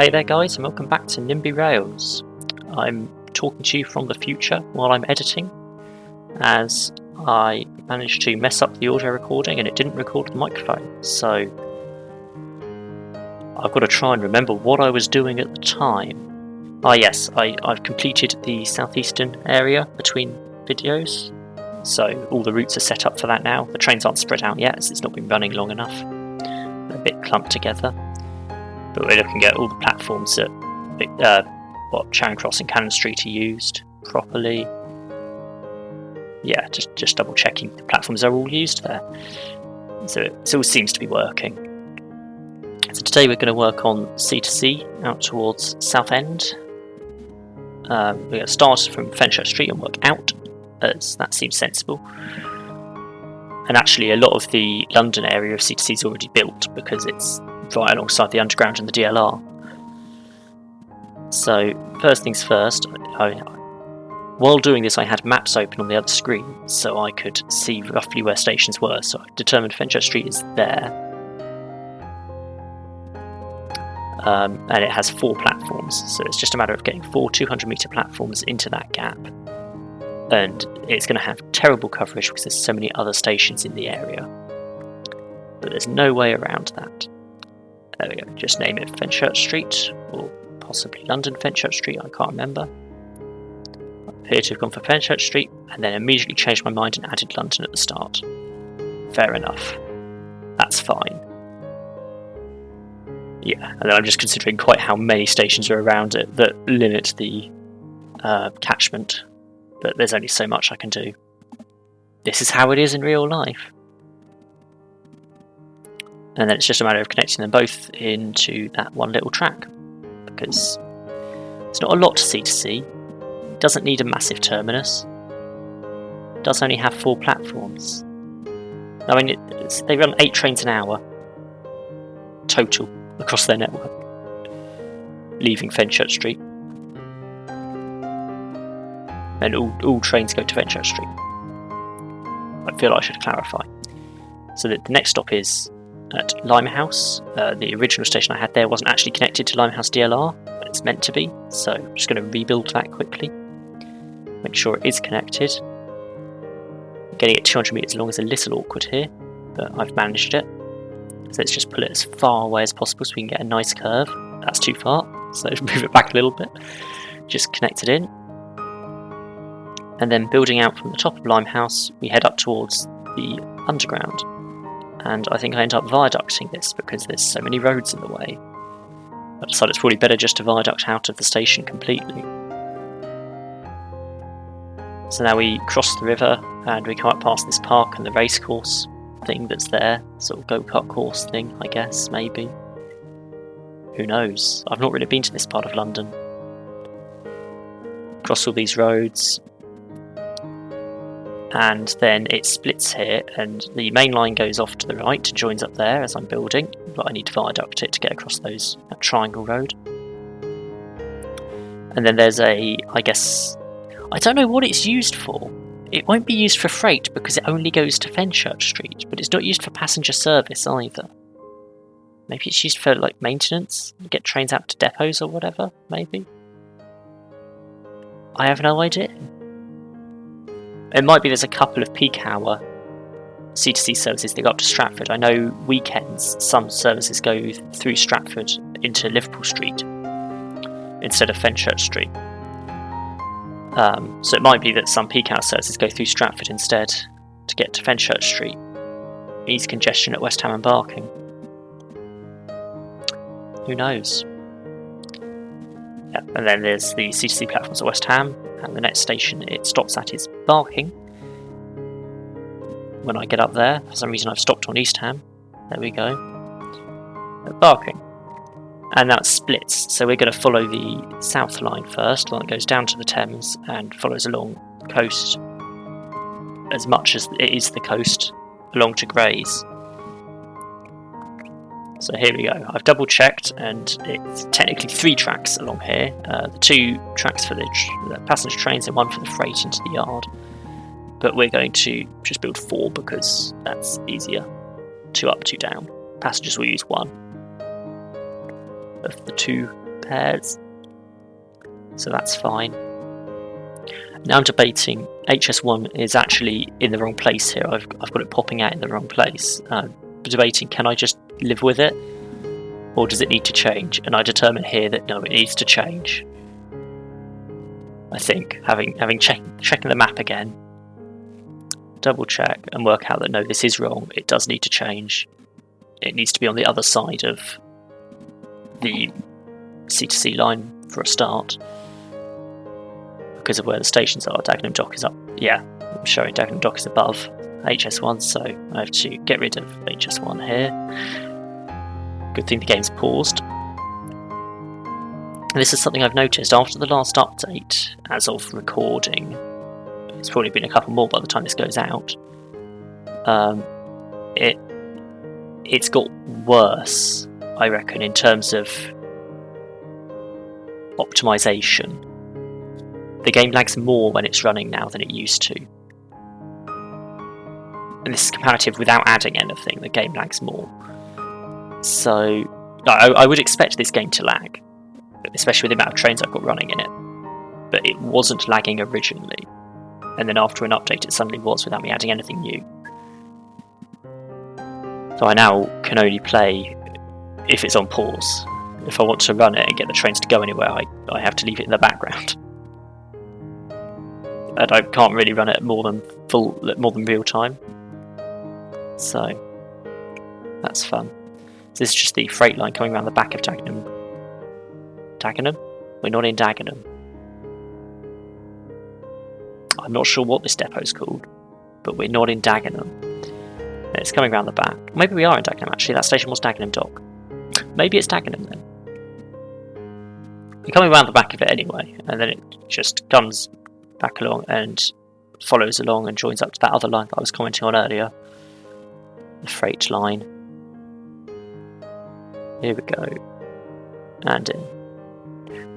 Hey there guys, and welcome back to NIMBY Rails. I'm talking to you from the future while I'm editing, as I managed to mess up the audio recording and it didn't record the microphone, so I've got to try and remember what I was doing at the time. Yes, I've completed the southeastern area between videos, so all the routes are set up for that now. The trains aren't spread out yet as it's not been running long enough. They're a bit clumped together. But we're looking at all the platforms that Charing Cross and Cannon Street are used properly. Yeah, just double checking the platforms are all used there. So it all seems to be working. So today we're going to work on C2C out towards Southend. We're going to start from Fenchurch Street and work out, as that seems sensible. And actually a lot of the London area of C2C is already built because it's right alongside the Underground and the DLR. So first things first, while doing this I had maps open on the other screen so I could see roughly where stations were, so I determined Fenchurch Street is there. And it has 4 platforms, so it's just a matter of getting 4 200-metre platforms into that gap. And it's going to have terrible coverage because there's so many other stations in the area. But there's no way around that. There we go, just name it Fenchurch Street, or possibly London Fenchurch Street, I can't remember. I appear to have gone for Fenchurch Street, and then immediately changed my mind and added London at the start. Fair enough. That's fine. Yeah, and then I'm just considering quite how many stations are around it that limit the catchment, but there's only so much I can do. This is how it is in real life. And then it's just a matter of connecting them both into that one little track, because it's not a lot to C2C. It doesn't need a massive terminus. It does only have 4 platforms. I mean, they run 8 trains an hour total across their network, leaving Fenchurch Street. And all trains go to Fenchurch Street. I feel I should clarify. So the next stop is at Limehouse. The original station I had there wasn't actually connected to Limehouse DLR, but it's meant to be, so I'm just going to rebuild that quickly. Make sure it is connected. Getting it 200 metres long is a little awkward here, but I've managed it. So let's just pull it as far away as possible so we can get a nice curve. That's too far, so let's move it back a little bit. Just connect it in. And then building out from the top of Limehouse, we head up towards the Underground. And I think I end up viaducting this because there's so many roads in the way. I decided it's probably better just to viaduct out of the station completely. So now we cross the river and we come up past this park and the racecourse thing that's there. Sort of go-kart course thing, I guess, maybe. Who knows? I've not really been to this part of London. Cross all these roads. And then it splits here, and the main line goes off to the right and joins up there as I'm building, but I need to viaduct it to get across that triangle road. And then there's I don't know what it's used for. It won't be used for freight because it only goes to Fenchurch Street, but it's not used for passenger service either. Maybe it's used for like maintenance, get trains out to depots or whatever, maybe. I have no idea. It might be there's a couple of peak hour C2C services that go up to Stratford. I know weekends some services go through Stratford into Liverpool Street instead of Fenchurch Street. So it might be that some peak hour services go through Stratford instead to get to Fenchurch Street. Ease congestion at West Ham and Barking. Who knows? Yeah, and then there's the C2C platforms at West Ham, and the next station it stops at is Barking. When I get up there, for some reason I've stopped on East Ham. There we go. At Barking. And that splits, so we're going to follow the south line first, the one that goes down to the Thames and follows along the coast as much as it is the coast, along to Grays. So here we go. I've double checked, and it's technically 3 tracks along here. The 2 tracks for the passenger trains and 1 for the freight into the yard. But we're going to just build 4 because that's easier. 2 up, 2 down. Passengers will use 1 of the 2 pairs. So that's fine. Now I'm debating HS1 is actually in the wrong place here. I've got it popping out in the wrong place. Debating, can I just live with it? Or does it need to change? And I determine here that no, it needs to change. I think, checking the map again, double check and work out that no, this is wrong. It does need to change. It needs to be on the other side of the C2C line for a start. Because of where the stations are, Dagenham Dock is up. Yeah, I'm showing Dagenham Dock is above HS1, so I have to get rid of HS1 here. Good thing the game's paused. And this is something I've noticed after the last update, as of recording. It's probably been a couple more by the time this goes out. It's got worse, I reckon, in terms of optimization. The game lags more when it's running now than it used to. And this is comparative without adding anything, the game lags more. So, I would expect this game to lag, especially with the amount of trains I've got running in it. But it wasn't lagging originally. And then after an update it suddenly was without me adding anything new. So I now can only play if it's on pause. If I want to run it and get the trains to go anywhere, I have to leave it in the background. And I can't really run it more than real time. So that's fun. So this is just the freight line coming around the back of Dagenham. Dagenham? We're not in Dagenham. I'm not sure what this depot's called, but we're not in Dagenham. And it's coming around the back. Maybe we are in Dagenham actually. That station was Dagenham Dock. Maybe it's Dagenham then. We're coming around the back of it anyway, and then it just comes back along and follows along and joins up to that other line that I was commenting on earlier. The freight line. Here we go. And in.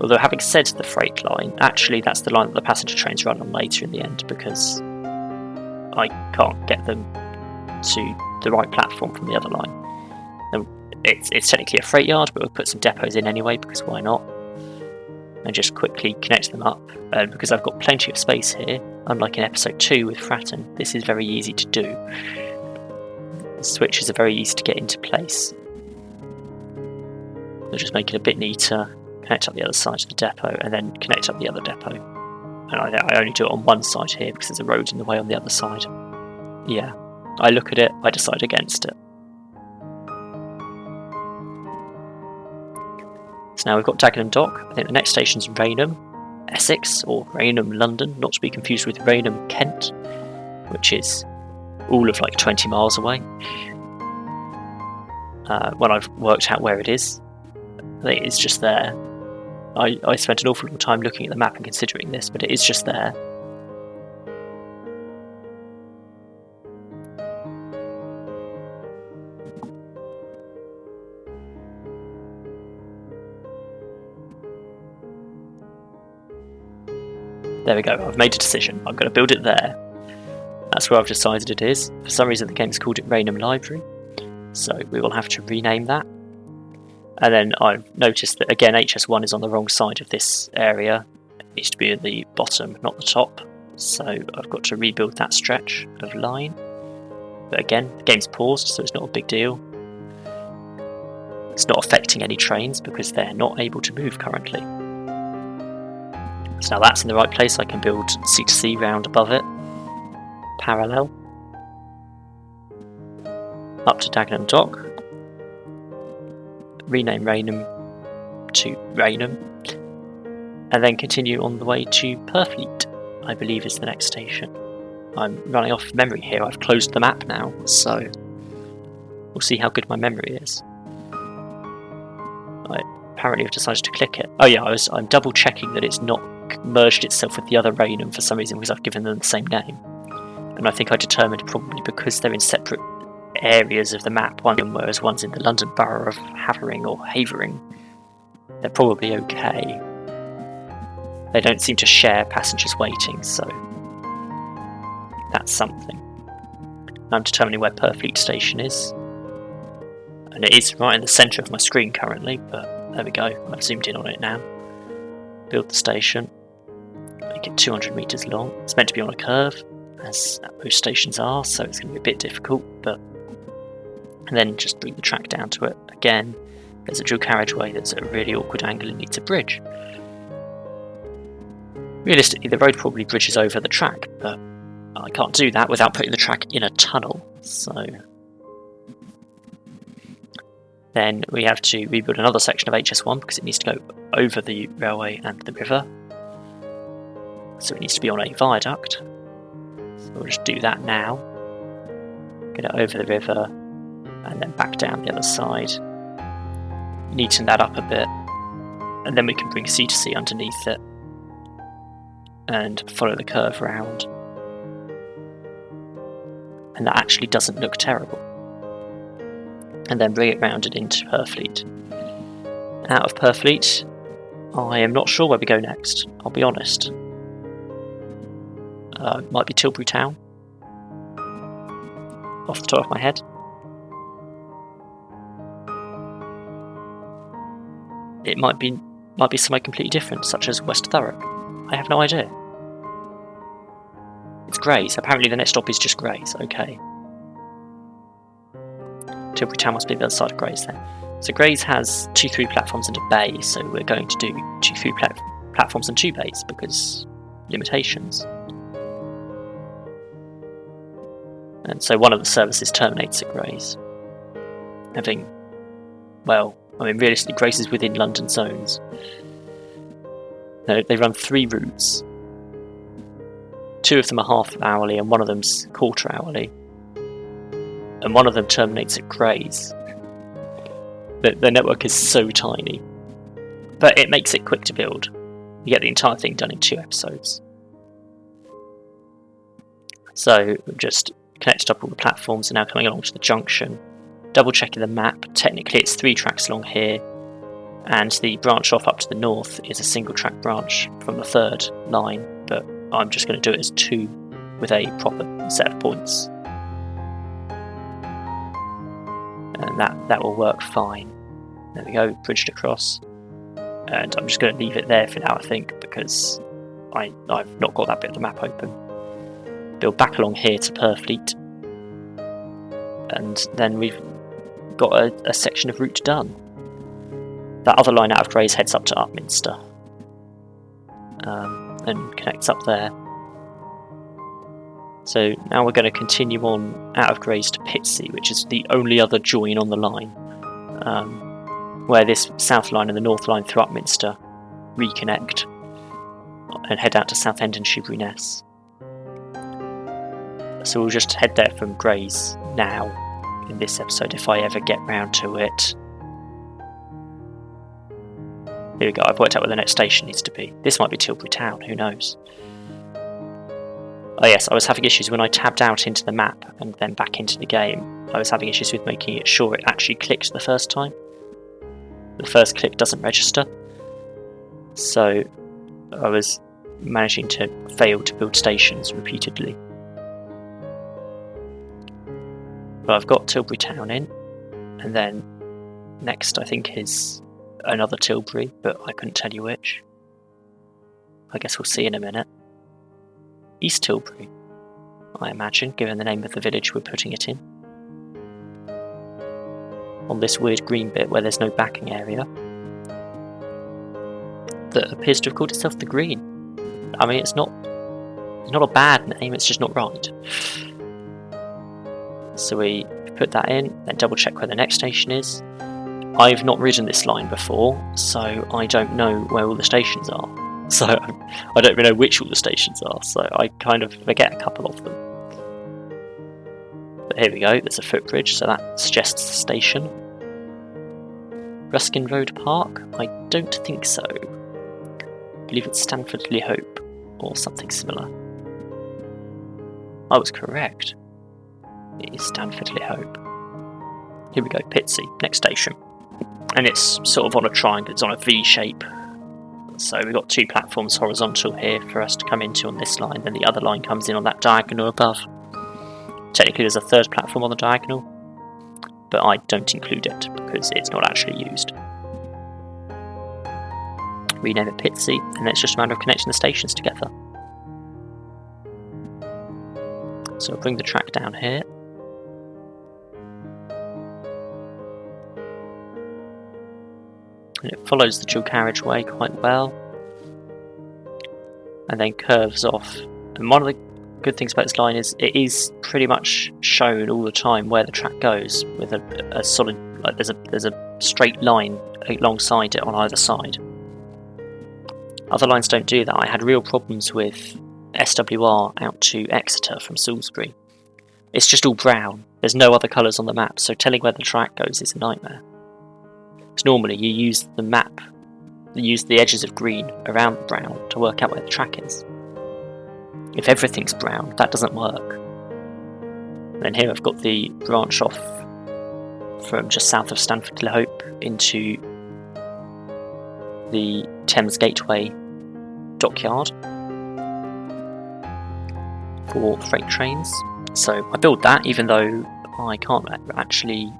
Although having said the freight line, actually that's the line that the passenger trains run on later in the end because I can't get them to the right platform from the other line. And it's technically a freight yard, but we'll put some depots in anyway because why not? And just quickly connect them up. And because I've got plenty of space here, unlike in episode 2 with Fratton, this is very easy to do. The switches are very easy to get into place. I'll just make it a bit neater, connect up the other side of the depot, and then connect up the other depot. And I only do it on one side here because there's a road in the way on the other side. Yeah, I look at it, I decide against it. So now we've got Dagenham Dock. I think the next station's Raynham, Essex, or Raynham, London, not to be confused with Raynham, Kent, which is all of like 20 miles away. When I've worked out where it is, I think it's just there. I spent an awful long time looking at the map and considering this, but it is just there. There we go, I've made a decision. I'm going to build it there. That's where I've decided it is. For some reason the game's called it Raynham Library, so we will have to rename that. And then I've noticed that again HS1 is on the wrong side of this area. It needs to be at the bottom, not the top. So I've got to rebuild that stretch of line. But again, the game's paused, so it's not a big deal. It's not affecting any trains because they're not able to move currently. So now that's in the right place, I can build C2C round above it. Parallel. Up to Dagenham Dock. Rename Raynham to Raynham. And then continue on the way to Purfleet, I believe is the next station. I'm running off memory here, I've closed the map now, so we'll see how good my memory is. I apparently have decided to click it. Oh yeah, I'm double checking that it's not merged itself with the other Raynham for some reason because I've given them the same name. And I think I determined probably because they're in separate areas of the map, whereas one's in the London borough of Havering or Havering, they're probably okay. They don't seem to share passengers waiting, so that's something. I'm determining where Purfleet station is, and it is right in the centre of my screen currently, but there we go. I've zoomed in on it now. Build the station. Make it 200 metres long. It's meant to be on a curve, as most stations are, so it's going to be a bit difficult, but... And then just bring the track down to it. Again, there's a dual carriageway that's at a really awkward angle and needs a bridge. Realistically, the road probably bridges over the track, but I can't do that without putting the track in a tunnel, so... Then we have to rebuild another section of HS1 because it needs to go over the railway and the river. So it needs to be on a viaduct. So we'll just do that now. Get it over the river and then back down the other side. Neaten that up a bit. And then we can bring C2C underneath it. And follow the curve round. And that actually doesn't look terrible. And then bring it rounded into Purfleet. Out of Purfleet, I am not sure where we go next, I'll be honest. Might be Tilbury Town, off the top of my head. It might be somewhere completely different, such as West Thurrock. I have no idea. It's Grays. Apparently the next stop is just Grays. Okay. Tilbury Town must be the other side of Grays then. So Grays has 2 through platforms and a bay, so we're going to do 2 through platforms and 2 bays because limitations. And so one of the services terminates at Grays. Realistically, Grays is within London zones. They run 3 routes. 2 of them are half hourly and one of them's quarter hourly. And one of them terminates at Grays. The network is so tiny. But it makes it quick to build. You get the entire thing done in 2 episodes. So we've just connected up all the platforms and now coming along to the junction. Double checking the map. Technically it's 3 tracks along here. And the branch off up to the north is a single track branch from the 3rd line. But I'm just going to do it as 2 with a proper set of points. And that will work fine. There we go, bridged across. And I'm just going to leave it there for now, I think, because I've not got that bit of the map open. Build back along here to Purfleet. And then we've got a section of route done. That other line out of Grays heads up to Upminster. And connects up there. So now we're going to continue on out of Grays to Pitsea, which is the only other join on the line, where this south line and the north line through Upminster reconnect and head out to Southend and Sheerness. So we'll just head there from Grays now in this episode if I ever get round to it. Here we go, I've worked out where the next station needs to be. This might be Tilbury Town, who knows? Oh yes, I was having issues when I tabbed out into the map and then back into the game. I was having issues with making it sure it actually clicked the first time. The first click doesn't register. So I was managing to fail to build stations repeatedly. But I've got Tilbury Town in, and then next I think is another Tilbury, but I couldn't tell you which. I guess we'll see in a minute. East Tilbury, I imagine, given the name of the village we're putting it in. On this weird green bit where there's no backing area. That appears to have called itself the Green. I mean, it's not a bad name, it's just not right. So we put that in, then double check where the next station is. I've not ridden this line before, so I don't know where all the stations are. So I don't even know which all the stations are, so I kind of forget a couple of them. But here we go, there's a footbridge, so that suggests the station. Ruskin Road Park? I don't think so. I believe it's Stanford-le-Hope, or something similar. I was correct. It is Stanford-le-Hope. Here we go, Pitsea, next station. And it's sort of on a triangle, it's on a V shape. So we've got 2 platforms horizontal here for us to come into on this line, then the other line comes in on that diagonal above. Technically there's a 3rd platform on the diagonal, but I don't include it because it's not actually used. rename it Pitsea, and then it's just a matter of connecting the stations together. So I'll bring the track down here. And it follows the dual carriageway quite well, and then curves off. And one of the good things about this line is it is pretty much shown all the time where the track goes, with a solid, like there's a straight line alongside it on either side. Other lines don't do that. I had real problems with SWR out to Exeter from Salisbury. It's just all brown. There's no other colours on the map, so telling where the track goes is a nightmare. Because normally you use the map, you use the edges of green around the brown to work out where the track is. If everything's brown, that doesn't work. And then here I've got the branch off from just south of Stanford-le-Hope into the Thames Gateway dockyard for freight trains. So I build that even though I can't actually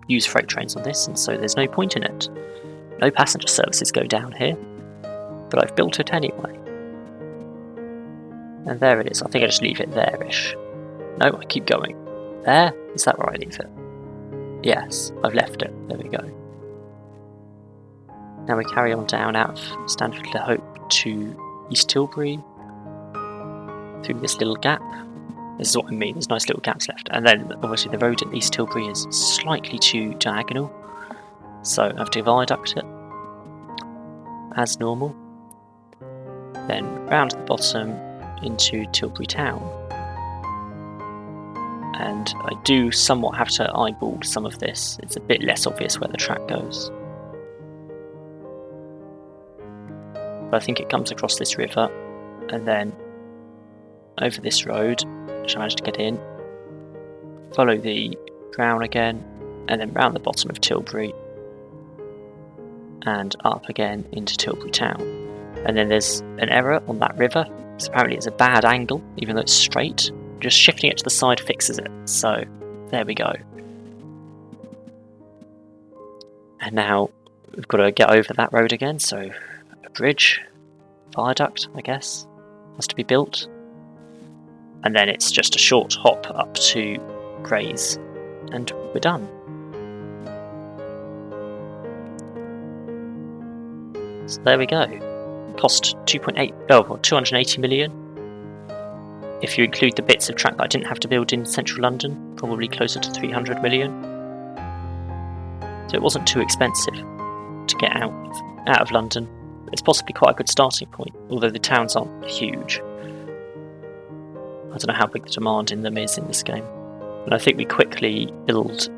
use freight trains on this, and so there's no point in it. No passenger services go down here, but I've built it anyway. And there it is. I think I just leave it there-ish. No, I keep going. There? Is that where I leave it? Yes, I've left it. There we go. Now we carry on down out of Stanford-le-Hope to East Tilbury, through this little gap. This is what I mean, there's nice little gaps left. And then obviously the road at East Tilbury is slightly too diagonal, so I have to viaduct it as normal. Then round to the bottom into Tilbury town. And I do somewhat have to eyeball some of this. It's a bit less obvious where the track goes. But I think it comes across this river and then over this road, which I managed to get in, follow the brown again, and then round the bottom of Tilbury and up again into Tilbury town. And then there's an error on that river, so apparently it's a bad angle even though it's straight. Just shifting it to the side fixes it, so there we go. And now we've got to get over that road again, so a bridge, viaduct I guess, has to be built. And then it's just a short hop up to Grays, and we're done. So there we go. Cost 280 million. If you include the bits of track that I didn't have to build in central London, probably closer to 300 million. So it wasn't too expensive to get out of London. It's possibly quite a good starting point, although the towns aren't huge. I don't know how big the demand in them is in this game. And I think we quickly build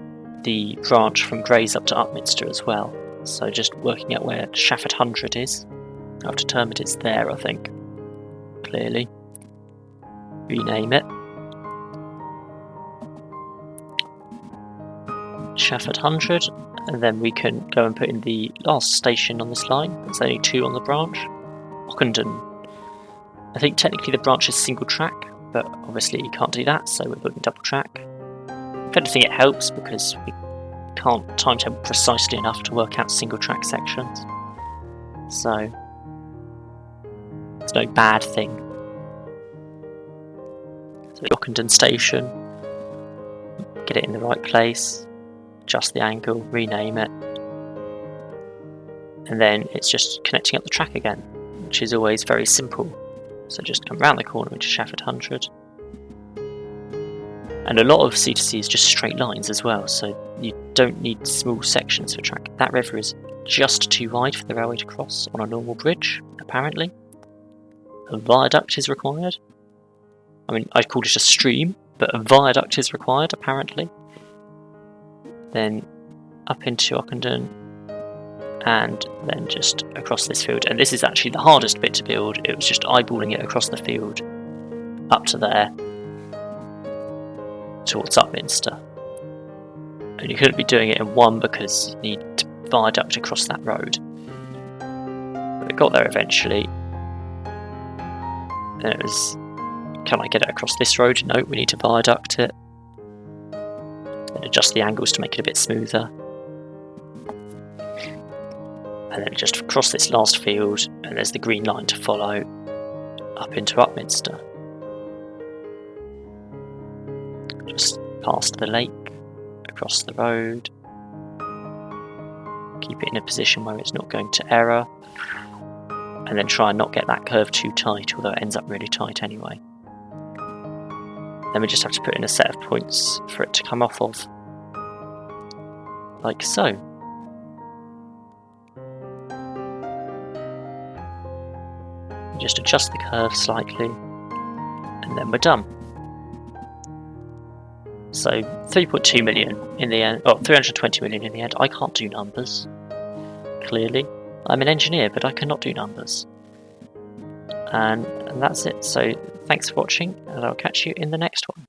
the branch from Grays up to Upminster as well. So just working out where Shafford 100 is. I've determined it's there, I think. Clearly. Rename it. Shafford 100. And then we can go and put in the last station on this line. There's only 2 on the branch. Ockenden. I think technically the branch is single track, but obviously you can't do that, so we're putting double track. If anything, it helps because we can't timetable precisely enough to work out single track sections. So it's no bad thing. So the Ockenden station, get it in the right place, adjust the angle, rename it, and then it's just connecting up the track again, which is always very simple. So just come round the corner into Shafford 100. And a lot of C2C is just straight lines as well, so you don't need small sections for track. That river is just too wide for the railway to cross on a normal bridge, apparently. A viaduct is required. I mean, I'd call it a stream, but a viaduct is required, apparently. Then up into Ockenden, and then just across this field. And this is actually the hardest bit to build. It was just eyeballing it across the field up to there towards Upminster. And you couldn't be doing it in one because you need to viaduct across that road. But we got there eventually. And it was, can I get it across this road? No, we need to viaduct it. And adjust the angles to make it a bit smoother. and then just cross this last field, and there's the green line to follow up into Upminster. Just past the lake, across the road. Keep it in a position where it's not going to error, and then try and not get that curve too tight, although it ends up really tight anyway. Then we just have to put in a set of points for it to come off of, like so. Just adjust the curve slightly, and then we're done. So 3.2 million in the end, 320 million in the end. I can't do numbers, clearly. I'm an engineer, but I cannot do numbers. And that's it. So thanks for watching, and I'll catch you in the next one.